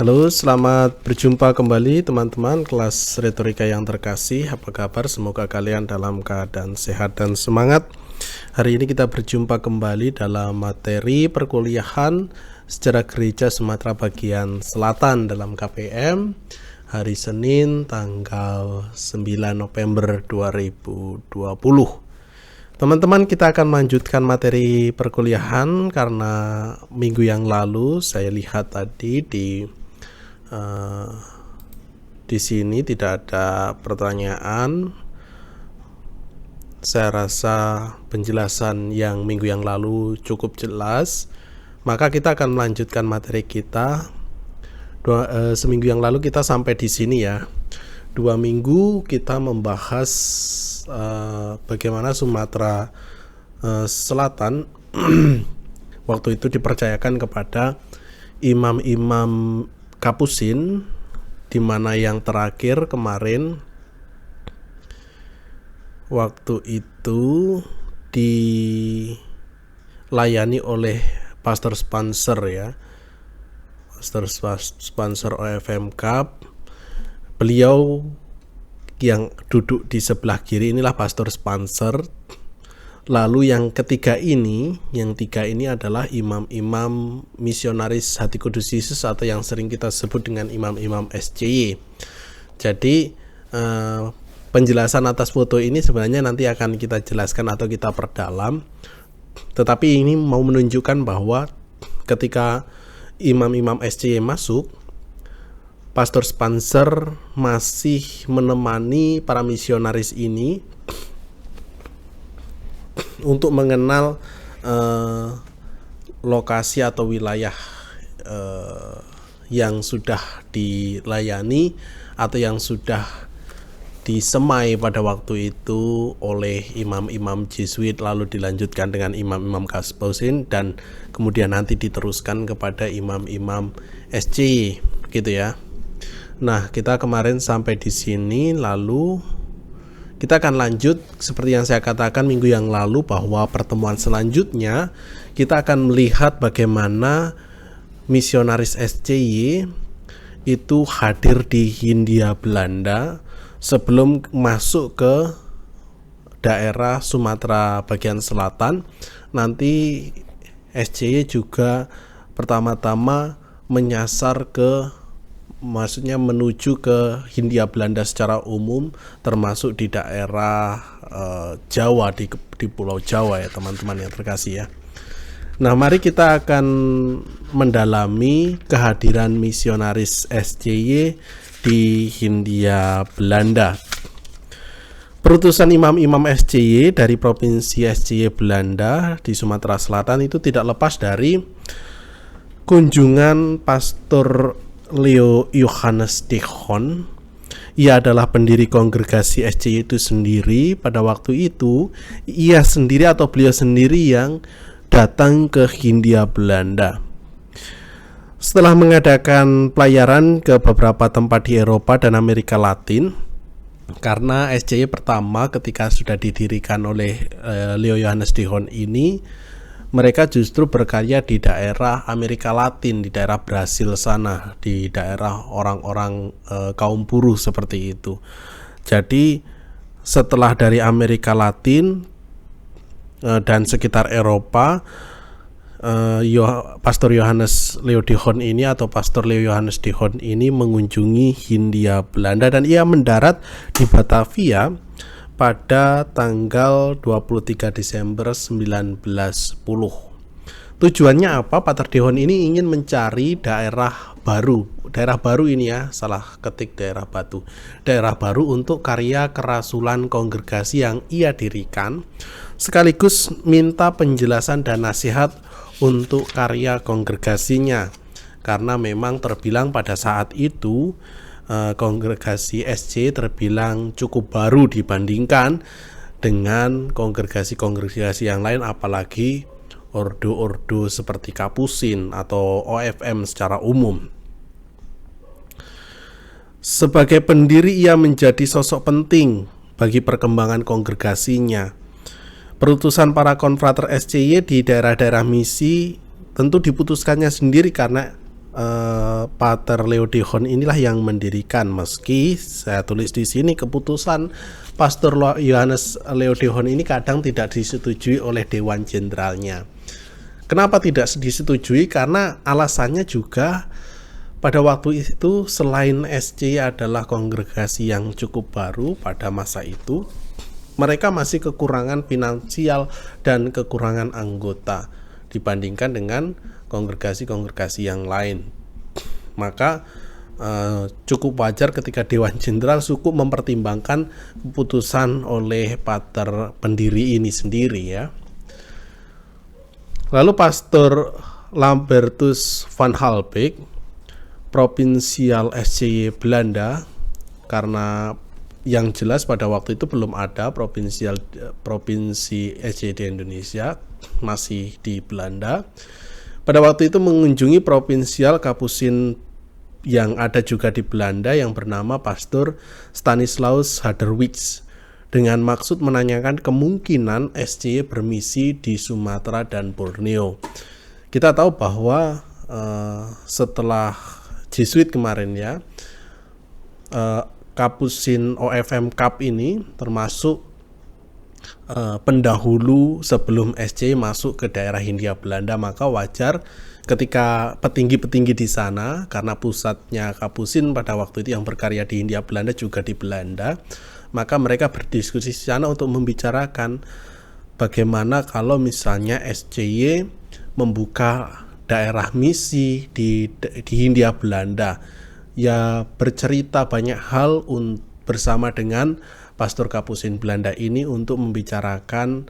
Halo, selamat berjumpa kembali teman-teman kelas retorika yang terkasih. Apa kabar? Semoga kalian dalam keadaan sehat dan semangat. Hari ini kita berjumpa kembali dalam materi perkuliahan Sejarah Gereja Sumatera Bagian Selatan dalam KPM hari Senin tanggal 9 November 2020. Teman-teman, kita akan melanjutkan materi perkuliahan karena minggu yang lalu saya lihat tadi di sini tidak ada pertanyaan. Saya rasa penjelasan yang minggu yang lalu cukup jelas. Maka kita akan melanjutkan materi kita. Seminggu yang lalu kita sampai di sini ya. 2 minggu kita membahas bagaimana Sumatera Selatan waktu itu dipercayakan kepada imam-imam Kapusin, di mana yang terakhir kemarin waktu itu dilayani oleh pastor sponsor ya, pastor sponsor OFM Cup. Beliau yang duduk di sebelah kiri inilah pastor sponsor. Lalu yang tiga ini adalah imam-imam misionaris Hati Kudus Yesus atau yang sering kita sebut dengan imam-imam SCY. Jadi penjelasan atas foto ini sebenarnya nanti akan kita jelaskan atau kita perdalam. Tetapi ini mau menunjukkan bahwa ketika imam-imam SCY masuk, pastor sponsor masih menemani para misionaris ini untuk mengenal lokasi atau wilayah yang sudah dilayani atau yang sudah disemai pada waktu itu oleh imam-imam Jesuit, lalu dilanjutkan dengan imam-imam Kapusin dan kemudian nanti diteruskan kepada imam-imam SCY gitu ya. Nah, kita kemarin sampai di sini, lalu kita akan lanjut seperti yang saya katakan minggu yang lalu bahwa pertemuan selanjutnya kita akan melihat bagaimana misionaris SCY itu hadir di Hindia Belanda sebelum masuk ke daerah Sumatera bagian selatan. Nanti SCY juga pertama-tama menuju ke Hindia Belanda secara umum, termasuk di daerah Jawa, di Pulau Jawa ya teman-teman yang terkasih ya. Nah, mari kita akan mendalami kehadiran misionaris SCY di Hindia Belanda. Perutusan imam-imam SCY dari provinsi SCY Belanda di Sumatera Selatan itu tidak lepas dari kunjungan Pastor Leo Johannes Dichon. Ia adalah pendiri kongregasi SCY itu sendiri. Pada waktu itu beliau sendiri yang datang ke Hindia Belanda. Setelah mengadakan pelayaran ke beberapa tempat di Eropa dan Amerika Latin, karena SCY pertama ketika sudah didirikan oleh Leo Johannes Dichon ini, mereka justru berkarya di daerah Amerika Latin, di daerah Brasil sana, di daerah orang-orang kaum buruh seperti itu. Jadi setelah dari Amerika Latin dan sekitar Eropa, Pastor Johannes Leo Dichon ini atau Pastor Leo Johannes Dichon ini mengunjungi Hindia Belanda dan ia mendarat di Batavia pada tanggal 23 Desember 1910. Tujuannya apa? Pater Dichon ini ingin mencari daerah baru. Daerah baru ini ya, salah ketik daerah batu. Daerah baru untuk karya kerasulan kongregasi yang ia dirikan, sekaligus minta penjelasan dan nasihat untuk karya kongregasinya. Karena memang terbilang pada saat itu kongregasi SCY terbilang cukup baru dibandingkan dengan kongregasi-kongregasi yang lain, apalagi ordo-ordo seperti Kapusin atau OFM secara umum. Sebagai pendiri, ia menjadi sosok penting bagi perkembangan kongregasinya. Perutusan para konfrater SCY di daerah-daerah misi tentu diputuskannya sendiri karena Pater Leodehon inilah yang mendirikan, meski saya tulis di sini keputusan Pastor Yohanes Leodehon ini kadang tidak disetujui oleh Dewan Jenderalnya. Kenapa tidak disetujui? Karena alasannya juga pada waktu itu selain SCY adalah kongregasi yang cukup baru pada masa itu, mereka masih kekurangan finansial dan kekurangan anggota dibandingkan dengan kongregasi-kongregasi yang lain. Maka cukup wajar ketika Dewan Jenderal cukup mempertimbangkan keputusan oleh pater pendiri ini sendiri ya. Lalu Pastor Lambertus van Halbeek, provinsial SCY Belanda, karena yang jelas pada waktu itu belum ada provinsi SCY di Indonesia, masih di Belanda. Pada waktu itu mengunjungi provinsial Kapusin yang ada juga di Belanda yang bernama Pastor Stanislaus Haderwich dengan maksud menanyakan kemungkinan SCY bermisi di Sumatera dan Borneo. Kita tahu bahwa setelah Jesuit kemarin ya, Kapusin OFM Cup ini termasuk pendahulu sebelum SCY masuk ke daerah Hindia Belanda, maka wajar ketika petinggi-petinggi di sana, karena pusatnya Kapusin pada waktu itu yang berkarya di Hindia Belanda juga di Belanda, maka mereka berdiskusi di sana untuk membicarakan bagaimana kalau misalnya SCY membuka daerah misi di Hindia Belanda, ya bercerita banyak hal bersama dengan Pastor Kapusin Belanda ini untuk membicarakan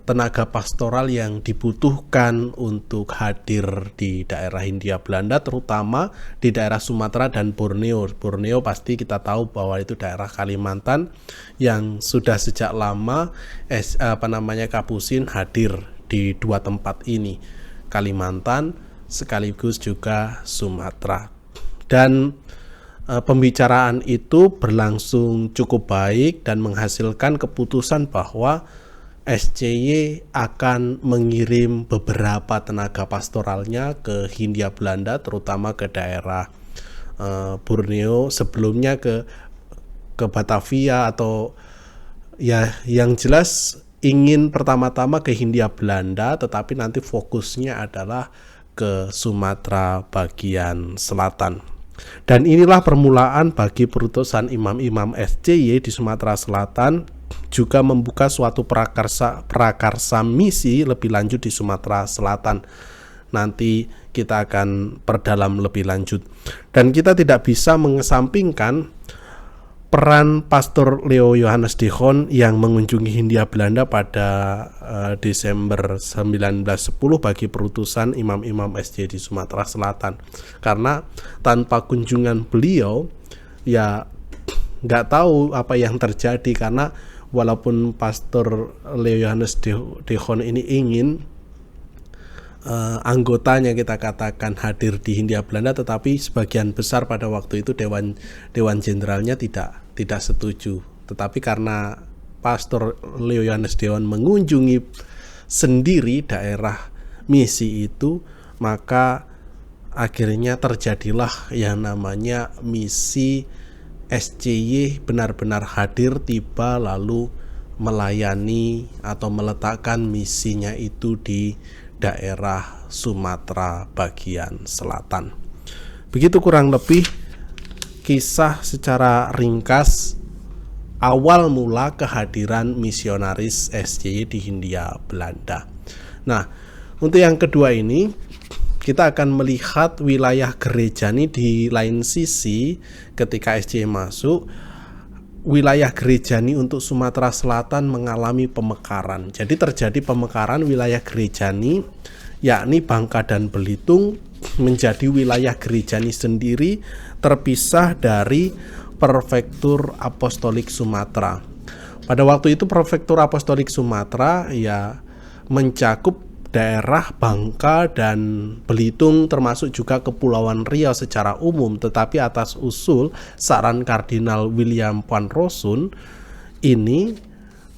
tenaga pastoral yang dibutuhkan untuk hadir di daerah Hindia Belanda, terutama di daerah Sumatera dan Borneo. Borneo pasti kita tahu bahwa itu daerah Kalimantan yang sudah sejak lama Kapusin hadir di dua tempat ini, Kalimantan sekaligus juga Sumatera. Dan pembicaraan itu berlangsung cukup baik dan menghasilkan keputusan bahwa SCY akan mengirim beberapa tenaga pastoralnya ke Hindia Belanda, terutama ke daerah Borneo, sebelumnya ke Batavia, atau ya yang jelas ingin pertama-tama ke Hindia Belanda, tetapi nanti fokusnya adalah ke Sumatera bagian selatan. Dan inilah permulaan bagi perutusan imam-imam SCY di Sumatera Selatan, juga membuka suatu prakarsa misi lebih lanjut di Sumatera Selatan. Nanti kita akan perdalam lebih lanjut. Dan kita tidak bisa mengesampingkan peran Pastor Leo Johannes Dehon yang mengunjungi Hindia Belanda pada Desember 1910 bagi perutusan imam-imam SCY di Sumatera Selatan. Karena tanpa kunjungan beliau, ya nggak tahu apa yang terjadi, karena walaupun Pastor Leo Johannes Dehon ini ingin anggotanya kita katakan hadir di Hindia Belanda, tetapi sebagian besar pada waktu itu Dewan Jenderalnya tidak setuju. Tetapi karena Pastor Leo Johannes Dehon mengunjungi sendiri daerah misi itu, maka akhirnya terjadilah yang namanya misi SCY benar-benar hadir, tiba, lalu melayani atau meletakkan misinya itu di daerah Sumatera bagian selatan. Begitu kurang lebih kisah secara ringkas awal mula kehadiran misionaris SCY di Hindia Belanda. Nah, untuk yang kedua ini kita akan melihat wilayah gerejani di lain sisi. Ketika SCY masuk, wilayah gerejani untuk Sumatera Selatan mengalami pemekaran. Jadi terjadi pemekaran wilayah gerejani, yakni Bangka dan Belitung menjadi wilayah gerejani sendiri, terpisah dari Prefektur Apostolik Sumatera. Pada waktu itu Prefektur Apostolik Sumatera ya mencakup daerah Bangka dan Belitung, termasuk juga Kepulauan Riau secara umum, tetapi atas usul saran Kardinal William Van Rossum ini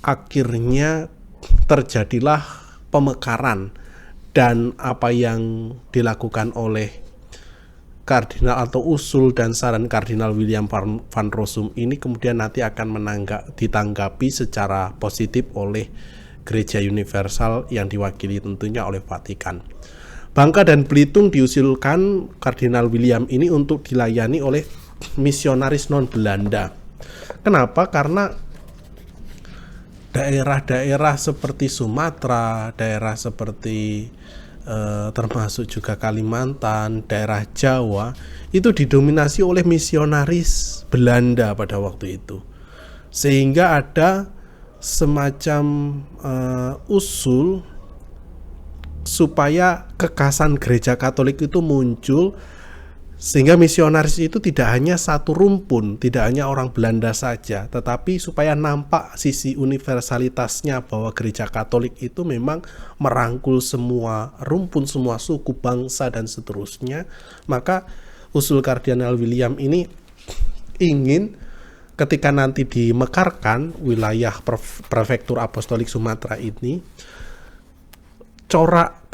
akhirnya terjadilah pemekaran. Dan apa yang dilakukan oleh kardinal atau usul dan saran Kardinal William van Rossum ini kemudian nanti akan ditanggapi secara positif oleh Gereja Universal yang diwakili tentunya oleh Vatikan. Bangka dan Belitung diusulkan Kardinal William ini untuk dilayani oleh misionaris non-Belanda. Kenapa? Karena daerah-daerah seperti Sumatera, daerah seperti termasuk juga Kalimantan, daerah Jawa itu didominasi oleh misionaris Belanda pada waktu itu, sehingga ada semacam usul supaya kekasan gereja Katolik itu muncul, sehingga misionaris itu tidak hanya satu rumpun, tidak hanya orang Belanda saja, tetapi supaya nampak sisi universalitasnya bahwa gereja Katolik itu memang merangkul semua rumpun, semua suku, bangsa, dan seterusnya. Maka usul Kardinal William ini ingin ketika nanti dimekarkan wilayah Prefektur Apostolik Sumatera ini, corak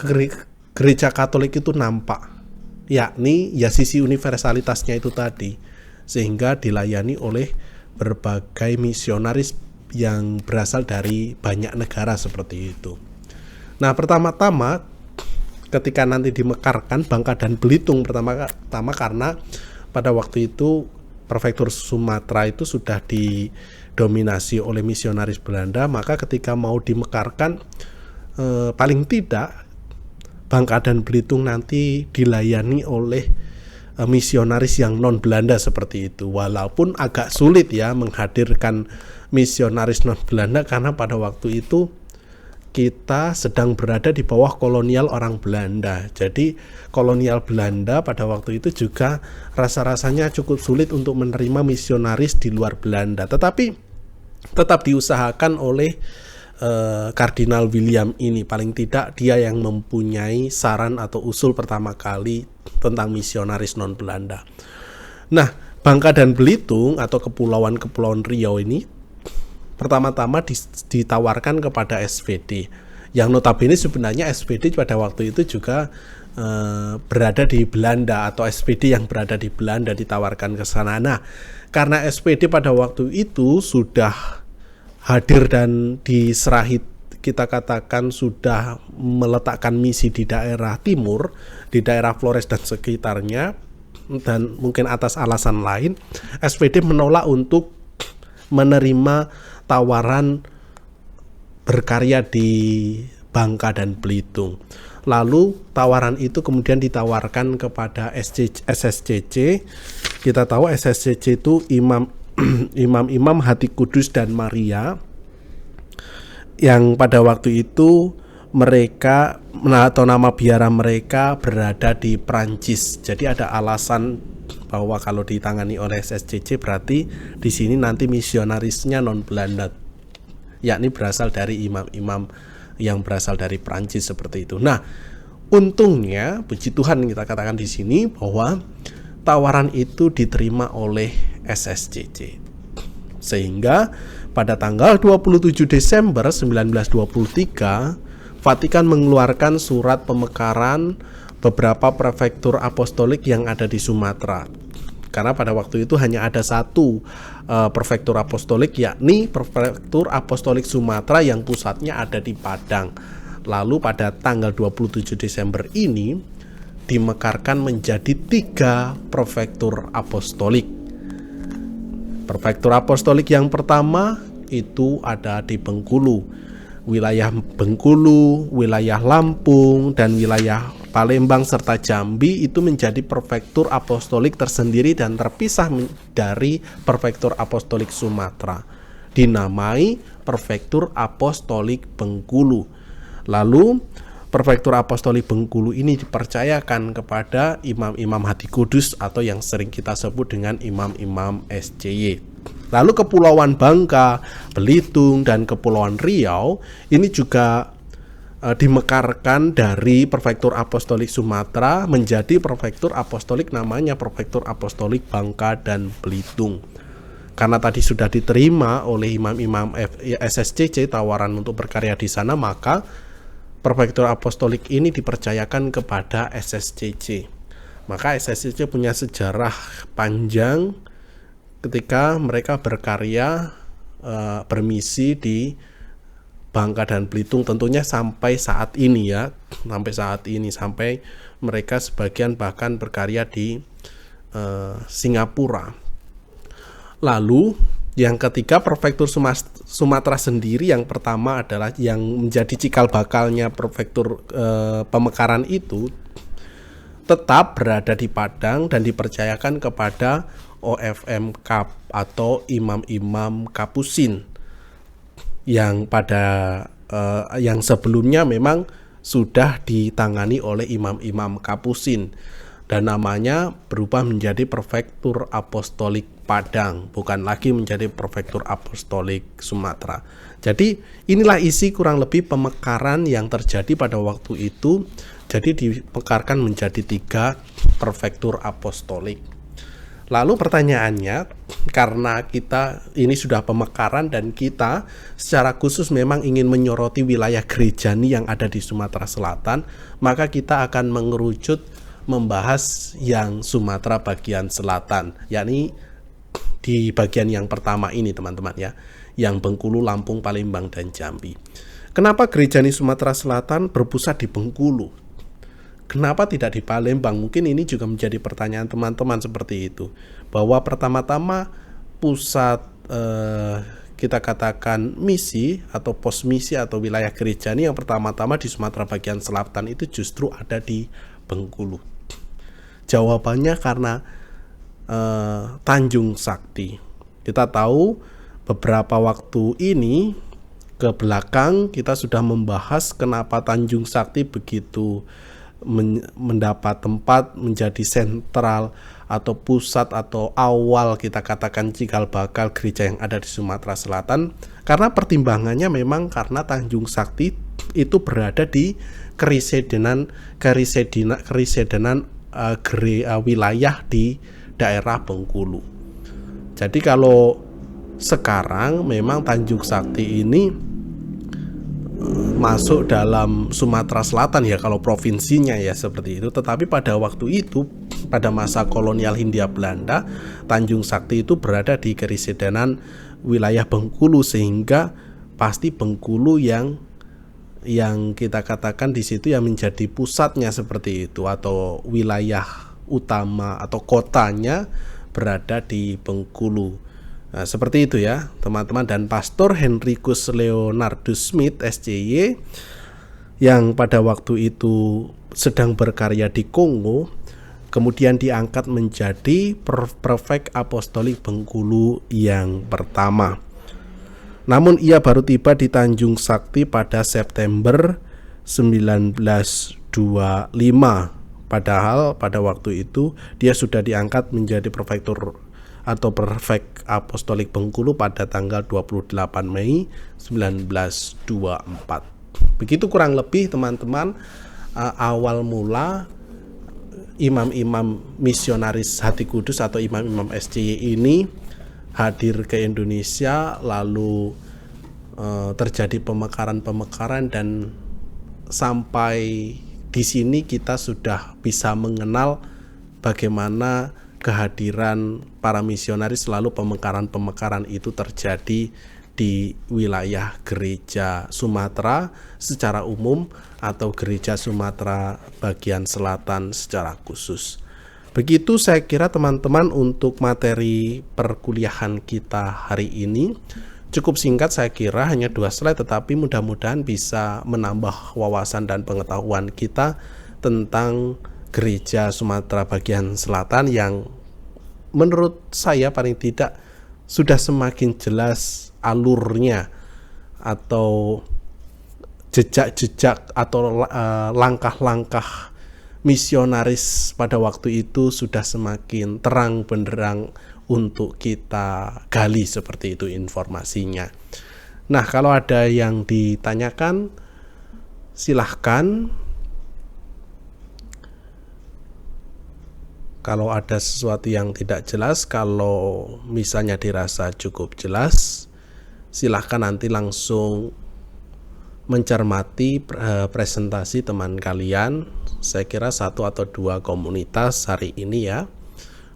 gereja Katolik itu nampak, yakni ya sisi universalitasnya itu tadi, sehingga dilayani oleh berbagai misionaris yang berasal dari banyak negara seperti itu. Nah, pertama-tama ketika nanti dimekarkan Bangka dan Belitung pertama karena pada waktu itu Prefektur Sumatera itu sudah didominasi oleh misionaris Belanda, maka ketika mau dimekarkan paling tidak Bangka dan Belitung nanti dilayani oleh misionaris yang non-Belanda seperti itu. Walaupun agak sulit ya menghadirkan misionaris non-Belanda karena pada waktu itu kita sedang berada di bawah kolonial orang Belanda. Jadi kolonial Belanda pada waktu itu juga rasa-rasanya cukup sulit untuk menerima misionaris di luar Belanda. Tetapi tetap diusahakan oleh Kardinal William ini, paling tidak dia yang mempunyai saran atau usul pertama kali tentang misionaris non-Belanda. Nah, Bangka dan Belitung atau Kepulauan Riau ini pertama-tama ditawarkan kepada SPD, yang notabene sebenarnya SPD pada waktu itu juga berada di Belanda, atau SPD yang berada di Belanda ditawarkan ke sana. Nah, karena SPD pada waktu itu sudah hadir dan diserahi, kita katakan sudah meletakkan misi di daerah timur, di daerah Flores dan sekitarnya, dan mungkin atas alasan lain, SPD menolak untuk menerima tawaran berkarya di Bangka dan Belitung. Lalu tawaran itu kemudian ditawarkan kepada SSCC. Kita tahu SSCC itu imam-imam Hati Kudus dan Maria, yang pada waktu itu mereka atau nama biara mereka berada di Prancis. Jadi ada alasan bahwa kalau ditangani oleh SSCC berarti di sini nanti misionarisnya non Belanda, yakni berasal dari imam-imam yang berasal dari Prancis seperti itu. Nah, untungnya puji Tuhan kita katakan di sini bahwa tawaran itu diterima oleh SSCC, sehingga pada tanggal 27 Desember 1923 Vatikan mengeluarkan surat pemekaran beberapa prefektur apostolik yang ada di Sumatera, karena pada waktu itu hanya ada satu prefektur apostolik, yakni Prefektur Apostolik Sumatera yang pusatnya ada di Padang. Lalu pada tanggal 27 Desember ini dimekarkan menjadi 3 prefektur apostolik. Prefektur apostolik yang pertama itu ada di Bengkulu, wilayah Bengkulu, wilayah Lampung, dan wilayah Palembang serta Jambi itu menjadi prefektur apostolik tersendiri dan terpisah dari prefektur apostolik Sumatera, dinamai Prefektur Apostolik Bengkulu. Lalu Prefektur Apostolik Bengkulu ini dipercayakan kepada imam-imam Hati Kudus atau yang sering kita sebut dengan imam-imam SCY. Lalu Kepulauan Bangka, Belitung, dan Kepulauan Riau ini juga dimekarkan dari Prefektur Apostolik Sumatera menjadi Prefektur Apostolik, namanya Prefektur Apostolik Bangka dan Belitung. Karena tadi sudah diterima oleh imam-imam SSCC tawaran untuk berkarya di sana, maka Prefektur Apostolik ini dipercayakan kepada SSCC. Maka SSIC punya sejarah panjang ketika mereka berkarya bermisi di Bangka dan Belitung, tentunya sampai saat ini ya, sampai mereka sebagian bahkan berkarya di Singapura. Lalu yang ketiga, prefektur Sumatera sendiri, yang pertama adalah yang menjadi cikal bakalnya prefektur pemekaran itu tetap berada di Padang dan dipercayakan kepada OFM Kap atau imam-imam Kapusin yang yang sebelumnya memang sudah ditangani oleh imam-imam Kapusin dan namanya berubah menjadi Prefektur Apostolik Padang, bukan lagi menjadi Prefektur Apostolik Sumatera. Jadi inilah isi kurang lebih pemekaran yang terjadi pada waktu itu. Jadi dimekarkan menjadi 3 prefektur apostolik. Lalu pertanyaannya, karena kita ini sudah pemekaran dan kita secara khusus memang ingin menyoroti wilayah gerejani yang ada di Sumatera Selatan, maka kita akan mengerucut membahas yang Sumatera bagian selatan, yakni di bagian yang pertama ini teman-teman ya, yang Bengkulu, Lampung, Palembang, dan Jambi. Kenapa gerejani Sumatera Selatan berpusat di Bengkulu? Kenapa tidak di Palembang? Mungkin ini juga menjadi pertanyaan teman-teman seperti itu. Bahwa pertama-tama pusat kita katakan misi atau pos misi atau wilayah gerejani yang pertama-tama di Sumatera bagian selatan itu justru ada di Bengkulu. Jawabannya karena Tanjung Sakti. Kita tahu beberapa waktu ini ke belakang kita sudah membahas kenapa Tanjung Sakti begitu mendapat tempat menjadi sentral atau pusat atau awal kita katakan cikal bakal gereja yang ada di Sumatera Selatan, karena pertimbangannya memang karena Tanjung Sakti itu berada di kerisedenan wilayah di daerah Bengkulu. Jadi kalau sekarang memang Tanjung Sakti ini masuk dalam Sumatera Selatan ya kalau provinsinya ya seperti itu, tetapi pada waktu itu pada masa kolonial Hindia Belanda, Tanjung Sakti itu berada di kerisedenan wilayah Bengkulu, sehingga pasti Bengkulu yang kita katakan di situ yang menjadi pusatnya seperti itu, atau wilayah utama atau kotanya berada di Bengkulu. Nah, seperti itu ya teman-teman. Dan Pastor Henricus Leonardus Smith SCY yang pada waktu itu sedang berkarya di Kongo, kemudian diangkat menjadi Prefek Apostolik Bengkulu yang pertama. Namun ia baru tiba di Tanjung Sakti pada September 1925. Padahal pada waktu itu dia sudah diangkat menjadi prefektur atau Prefek Apostolik Bengkulu pada tanggal 28 Mei 1924. Begitu kurang lebih teman-teman awal mula imam-imam misionaris Hati Kudus atau imam-imam SCY ini hadir ke Indonesia, lalu terjadi pemekaran dan sampai di sini kita sudah bisa mengenal bagaimana kehadiran para misionaris, lalu pemekaran itu terjadi di wilayah gereja Sumatera secara umum atau gereja Sumatera bagian selatan secara khusus. Begitu saya kira teman-teman untuk materi perkuliahan kita hari ini. Cukup singkat saya kira, hanya 2 slide, tetapi mudah-mudahan bisa menambah wawasan dan pengetahuan kita tentang gereja Sumatera bagian selatan yang menurut saya paling tidak sudah semakin jelas alurnya atau jejak-jejak atau langkah-langkah misionaris pada waktu itu sudah semakin terang benderang untuk kita gali seperti itu informasinya. Nah, kalau ada yang ditanyakan silahkan. Kalau ada sesuatu yang tidak jelas, kalau misalnya dirasa cukup jelas, silahkan nanti langsung mencermati presentasi teman kalian saya kira 1 atau 2 komunitas hari ini ya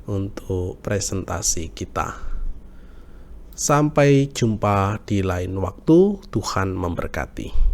untuk presentasi kita. Sampai jumpa di lain waktu. Tuhan memberkati.